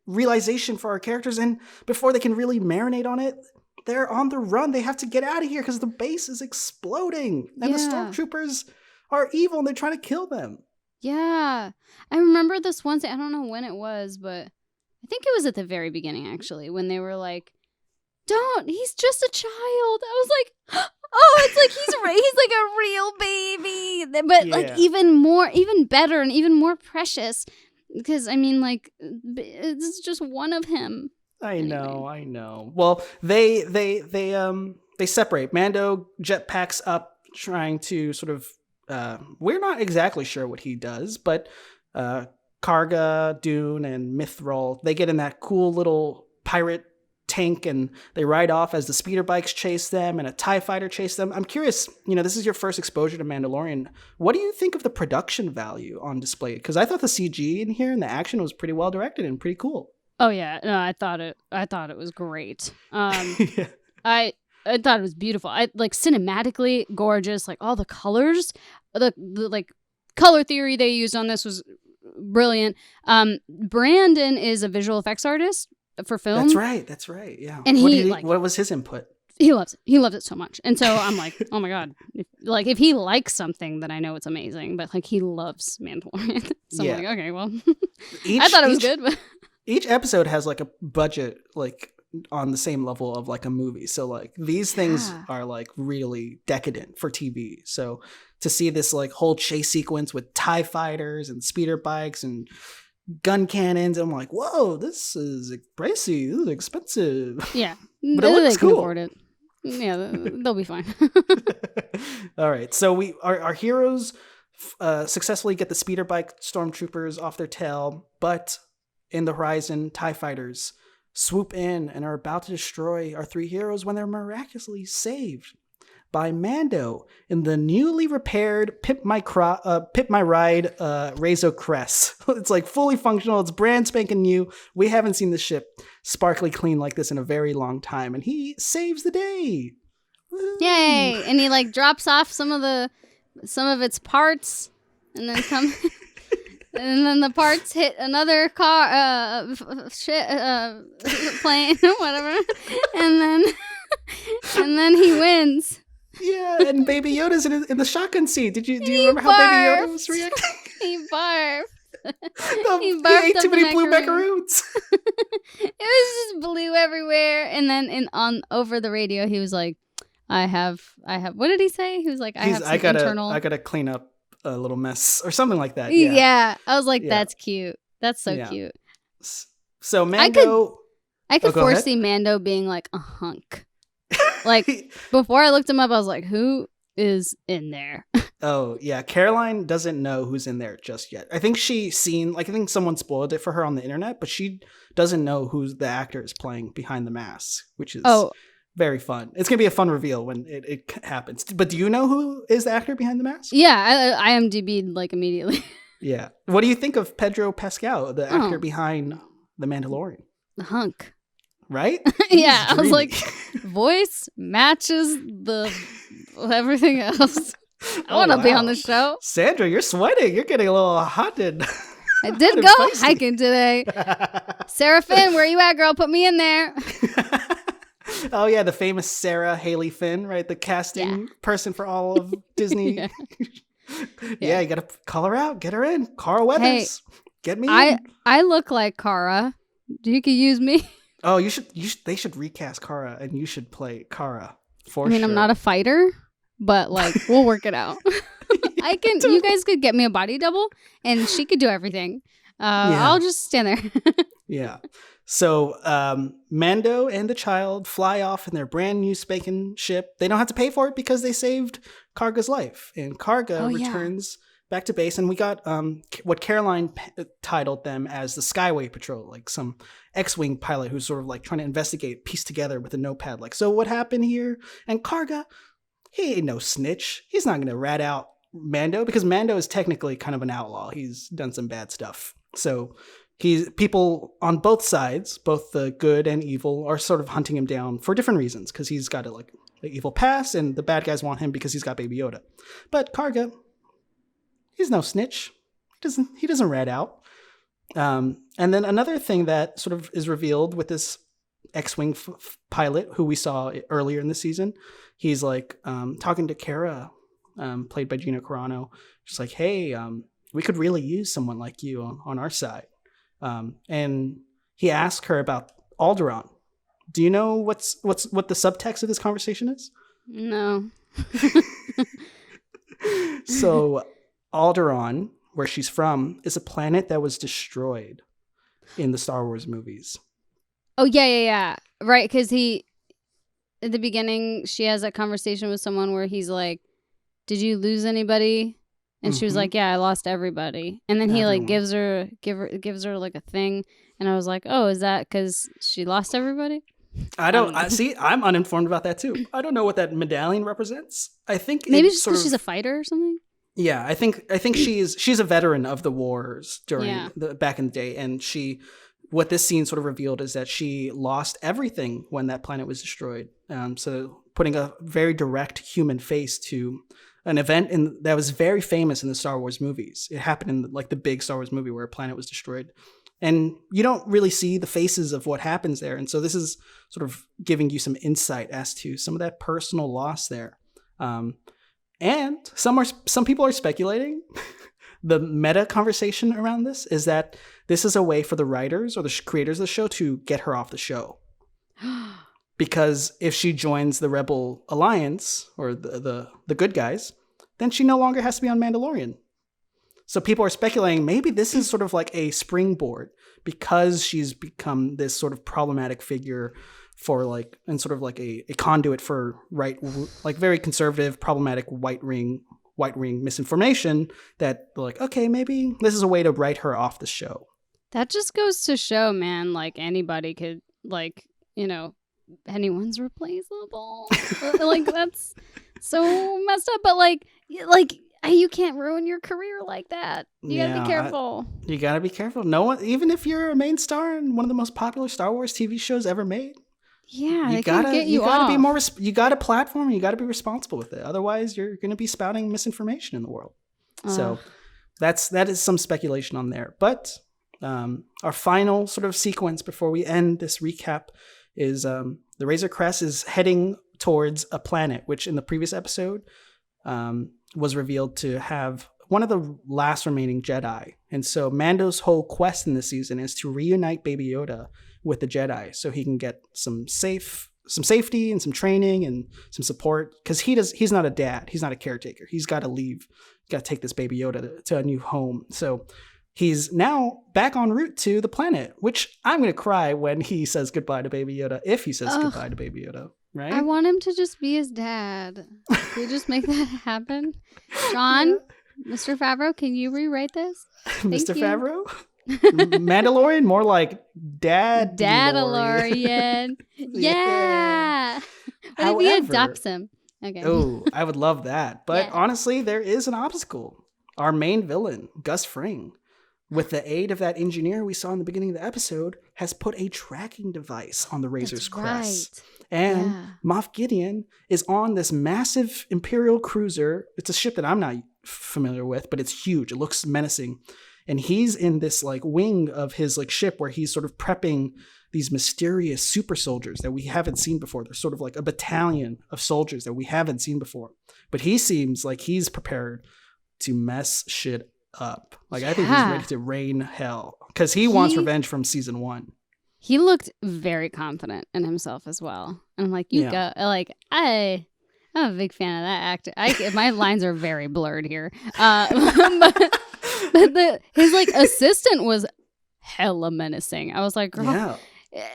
realization for our characters. And before they can really marinate on it, they're on the run. They have to get out of here because the base is exploding. And the stormtroopers are evil and they're trying to kill them. Yeah. I remember this one thing. I don't know when it was, but I think it was at the very beginning, actually, when they were like, he's just a child. I was like, oh, it's like he's like a real baby. But like even better and even more precious. Because, I mean, like, this is just one of him. I know. Well, they separate. Mando jetpacks up, trying to sort of, we're not exactly sure what he does, but Karga, Dune, and Mithril, they get in that cool little pirate tank and they ride off as the speeder bikes chase them and a TIE fighter chase them. I'm curious, this is your first exposure to Mandalorian. What do you think of the production value on display? Because I thought the CG in here and the action was pretty well directed and pretty cool. Oh yeah, no, I thought it was great. Yeah. I thought it was beautiful. I like cinematically gorgeous, like all the colors, the like color theory they used on this was brilliant. Brandon is a visual effects artist for film. That's right. Yeah. And what was his input? He loves it. He loves it so much. And so I'm like, oh my God. If he likes something, then I know it's amazing. But like he loves Mandalorian. So I'm like, okay, well. I thought it was good. But each episode has like a budget like on the same level of like a movie. So like these things are like really decadent for TV. So to see this like whole chase sequence with TIE fighters and speeder bikes and gun cannons, I'm like, whoa, this is pricey. This is expensive. Yeah. But it looks cool. Can afford it. Yeah, they'll be fine. All right. So our heroes successfully get the speeder bike stormtroopers off their tail, but in the horizon, TIE fighters swoop in and are about to destroy our three heroes when they're miraculously saved by Mando in the newly repaired Pimp My Ride Razor Crest. It's like fully functional. It's brand spanking new. We haven't seen the ship sparkly clean like this in a very long time, and he saves the day. Woo. Yay! And he like drops off some of its parts, and then come. And then the parts hit another car, plane, whatever, and then he wins. Yeah, and Baby Yoda's in the shotgun seat. Do you remember how Baby Yoda was reacting? He barfed. He ate too many blue macaroons. It was just blue everywhere. And then over the radio, he was like, "I have." What did he say? He was like, "I gotta clean up a little mess or something like that." Yeah. I was like, that's cute. That's so cute. So Mando, I could foresee Mando being like a hunk. Like before I looked him up, I was like, who is in there? Oh yeah, Caroline doesn't know who's in there just yet. I think I think someone spoiled it for her on the internet, but she doesn't know who the actor is playing behind the mask, which is very fun. It's gonna be a fun reveal when it happens. But do you know who is the actor behind the mask? Yeah, I IMDb'd like immediately. Yeah. What do you think of Pedro Pascal, the actor behind The Mandalorian? The hunk. Right? Yeah, I was like, voice matches everything else. I want to be on the show. Sandra, you're sweating. You're getting a little hot. I did go hiking today. Sarah Finn, where you at, girl? Put me in there. Oh, yeah, the famous Sarah Haley Finn, right? The casting person for all of Disney. Yeah, you got to call her out. Get her in. Cara Weathers. Hey, get me in. I look like Cara. You could use me. Oh, they should recast Cara, and you should play Cara for sure. I'm not a fighter, but like we'll work it out. You guys could get me a body double, and she could do everything. I'll just stand there. Yeah. So Mando and the child fly off in their brand new spanking ship. They don't have to pay for it because they saved Karga's life. And Karga returns back to base. And we got what Caroline titled them as the Skyway Patrol, like some X-Wing pilot who's sort of like trying to investigate, piece together with a notepad. Like, so what happened here? And Karga, he ain't no snitch. He's not going to rat out Mando because Mando is technically kind of an outlaw. He's done some bad stuff. So people on both sides, both the good and evil, are sort of hunting him down for different reasons because he's got an evil past, and the bad guys want him because he's got Baby Yoda. But Karga, he's no snitch. He doesn't rat out. And then another thing that sort of is revealed with this X-Wing pilot who we saw earlier in the season, he's like talking to Kara, played by Gina Carano, just like, hey, we could really use someone like you on our side. And he asked her about Alderaan. Do you know what the subtext of this conversation is? No. So Alderaan, where she's from, is a planet that was destroyed in the Star Wars movies. Oh, yeah. Right, because at the beginning, she has that conversation with someone where he's like, did you lose anybody? And she was like, yeah, I lost everybody. And then he like gives her like a thing. And I was like, oh, is that because she lost everybody? I'm uninformed about that too. I don't know what that medallion represents. I think maybe it's because she's a fighter or something. Yeah, I think she's a veteran of the wars during back in the day. And what this scene sort of revealed is that she lost everything when that planet was destroyed. So putting a very direct human face to an event that was very famous in the Star Wars movies. It happened in like the big Star Wars movie where a planet was destroyed. And you don't really see the faces of what happens there. And so this is sort of giving you some insight as to some of that personal loss there. And some people are speculating the meta conversation around this is that this is a way for the writers or the creators of the show to get her off the show. Because if she joins the Rebel Alliance or the good guys, then she no longer has to be on Mandalorian. So people are speculating maybe this is sort of like a springboard because she's become this sort of problematic figure for like, and sort of like a conduit for like very conservative, problematic white ring misinformation that like, okay, maybe this is a way to write her off the show. That just goes to show, man, like anybody could like, anyone's replaceable. Like that's so messed up. But like you can't ruin your career like that. You gotta be careful. You gotta be careful. No one, even if you're a main star in one of the most popular Star Wars TV shows ever made. Yeah, you gotta be more. You got a platform. You gotta be responsible with it. Otherwise, you're gonna be spouting misinformation in the world. So that is some speculation on there. But our final sort of sequence before we end this recap is the Razor Crest is heading towards a planet, which in the previous episode was revealed to have one of the last remaining Jedi. And so Mando's whole quest in this season is to reunite Baby Yoda with the Jedi so he can get some safety and some training and some support. Because he's not a dad. He's not a caretaker. He's got to leave. He's got to take this Baby Yoda to a new home. So he's now back en route to the planet, which I'm going to cry when he says goodbye to Baby Yoda, if he says goodbye to Baby Yoda, right? I want him to just be his dad. Can we just make that happen? Sean, Mr. Favreau, can you rewrite this? Mr. Favreau? Mandalorian? More like Dadalorian. Yeah. What if he adopts him? Okay. Oh, I would love that. But honestly, there is an obstacle. Our main villain, Gus Fring, with the aid of that engineer we saw in the beginning of the episode, has put a tracking device on the Razor's crest. Right. And Moff Gideon is on this massive Imperial cruiser. It's a ship that I'm not familiar with, but it's huge. It looks menacing. And he's in this like wing of his like ship where he's sort of prepping these mysterious super soldiers that we haven't seen before. They're sort of like a battalion of soldiers that we haven't seen before. But he seems like he's prepared to mess shit up. Like I think he's ready to rain hell because he wants revenge from season 1. He looked very confident in himself as well. And I'm like, you go, like, I I'm a big fan of that actor. My lines are very blurred here. But his like assistant was hella menacing. I was like, girl. Yeah.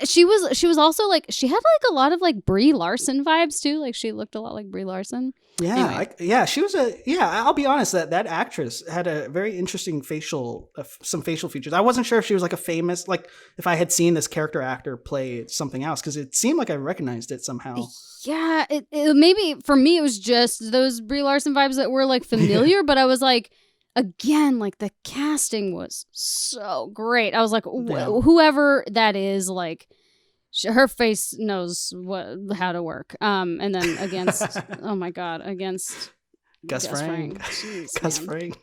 She was also like, she had like a lot of like Brie Larson vibes too. Like she looked a lot like Brie Larson. Yeah, Anyway. she was I'll be honest, that actress had a very interesting some facial features. I wasn't sure if she was like a famous, like if I had seen this character actor play something else, because it seemed like I recognized it somehow. Yeah, it maybe for me it was just those Brie Larson vibes that were like familiar, but I was like, again, like the casting was so great. I was like, whoever that is, like her face knows how to work. And then against, oh my god, against Gus Fring. Jeez, Gus man. Fring.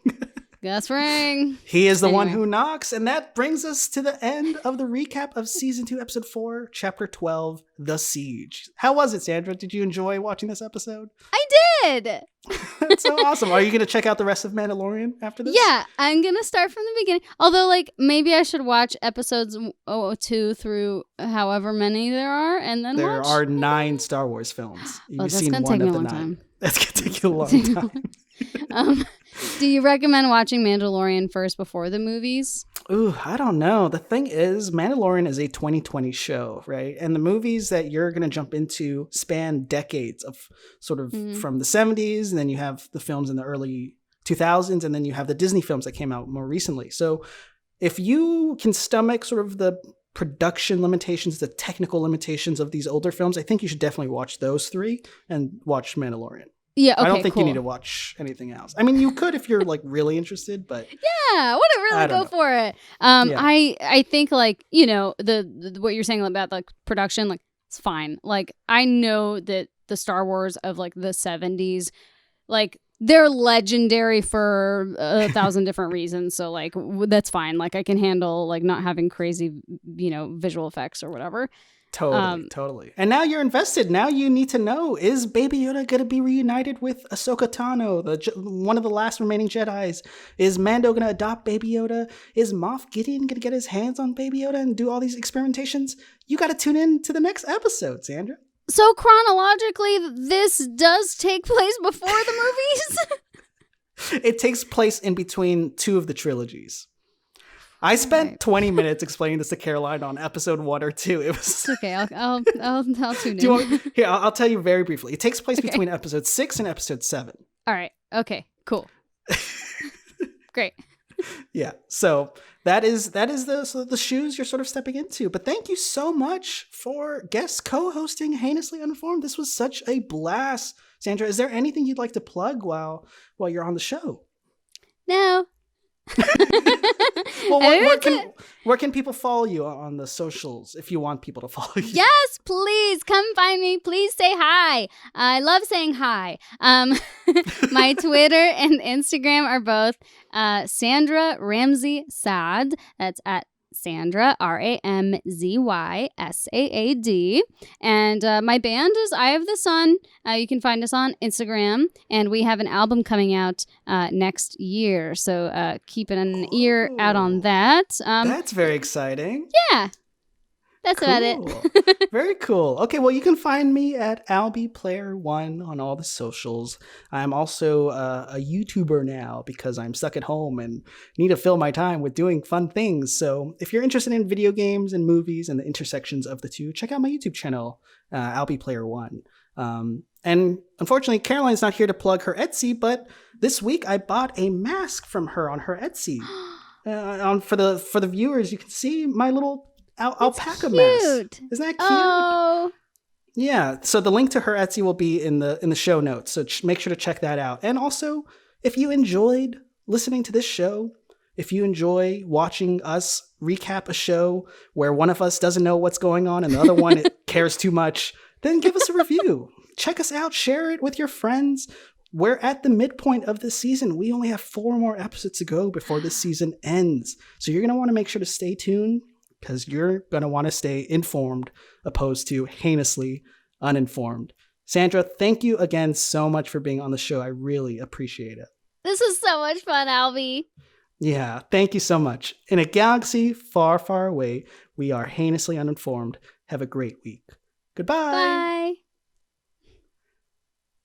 Gus Fring. He is the one who knocks, and that brings us to the end of the recap of Season 2, Episode 4, Chapter 12, The Siege. How was it, Sandra? Did you enjoy watching this episode? I did! That's so awesome. Are you going to check out the rest of Mandalorian after this? Yeah, I'm going to start from the beginning. Although, like, maybe I should watch episodes 2 through however many there are, and then There are 9 Star Wars films. You've that's seen going to one take me of a the long 9. time. That's going to take you a long time. Do you recommend watching Mandalorian first before the movies? Ooh, I don't know. The thing is, Mandalorian is a 2020 show, right? And the movies that you're going to jump into span decades of sort of from the 70s, and then you have the films in the early 2000s, and then you have the Disney films that came out more recently. So if you can stomach sort of the production limitations, the technical limitations of these older films, I think you should definitely watch those 3 and watch Mandalorian. Yeah, okay, I don't think cool. you need to watch anything else. I mean, you could if you're like really interested, but yeah, whatever, go for it. I think like, you know, the what you're saying about like production, like it's fine. Like I know that the Star Wars of like the 70s, like they're legendary for 1,000 different reasons. So like that's fine. Like I can handle like not having crazy, you know, visual effects or whatever. Totally. And now you're invested. Now you need to know, is Baby Yoda going to be reunited with Ahsoka Tano, one of the last remaining Jedis? Is Mando going to adopt Baby Yoda? Is Moff Gideon going to get his hands on Baby Yoda and do all these experimentations? You got to tune in to the next episode, Sandra. So chronologically, this does take place before the movies? It takes place in between 2 of the trilogies. I spent 20 minutes explaining this to Caroline on episode 1 or 2. It was it's okay. I'll tune in. Here, I'll tell you very briefly. It takes place between episode 6 and episode 7. All right. Okay. Cool. Great. Yeah. So that is the shoes you're sort of stepping into. But thank you so much for guest co-hosting Heinously Uninformed. This was such a blast. Sandra, is there anything you'd like to plug while you're on the show? No. Well, where can people follow you on the socials if you want people to follow you? Yes, please come find me. Please say hi. I love saying hi. My Twitter and Instagram are both Sandra Ramsey Saad. That's at Sandra, RAMZYSAAD. And my band is Eye of the Sun. You can find us on Instagram. And we have an album coming out next year. So keep an ear out on that. That's very exciting. Yeah. That's cool. about it. Very cool. Okay, well, you can find me at AlbiePlayer1 on all the socials. I'm also a YouTuber now because I'm stuck at home and need to fill my time with doing fun things. So if you're interested in video games and movies and the intersections of the two, check out my YouTube channel, AlbiePlayer1. And unfortunately, Caroline's not here to plug her Etsy, but this week I bought a mask from her on her Etsy. For the viewers, you can see my little alpaca mask. Isn't that cute? Oh. Yeah. So the link to her Etsy will be in the show notes. So make sure to check that out. And also, if you enjoyed listening to this show, if you enjoy watching us recap a show where one of us doesn't know what's going on and the other one cares too much, then give us a review. Check us out. Share it with your friends. We're at the midpoint of this season. We only have 4 more episodes to go before this season ends. So you're going to want to make sure to stay tuned, because you're going to want to stay informed opposed to heinously uninformed. Sandra, thank you again so much for being on the show. I really appreciate it. This is so much fun, Albie. Yeah, thank you so much. In a galaxy far, far away, we are heinously uninformed. Have a great week. Goodbye. Bye.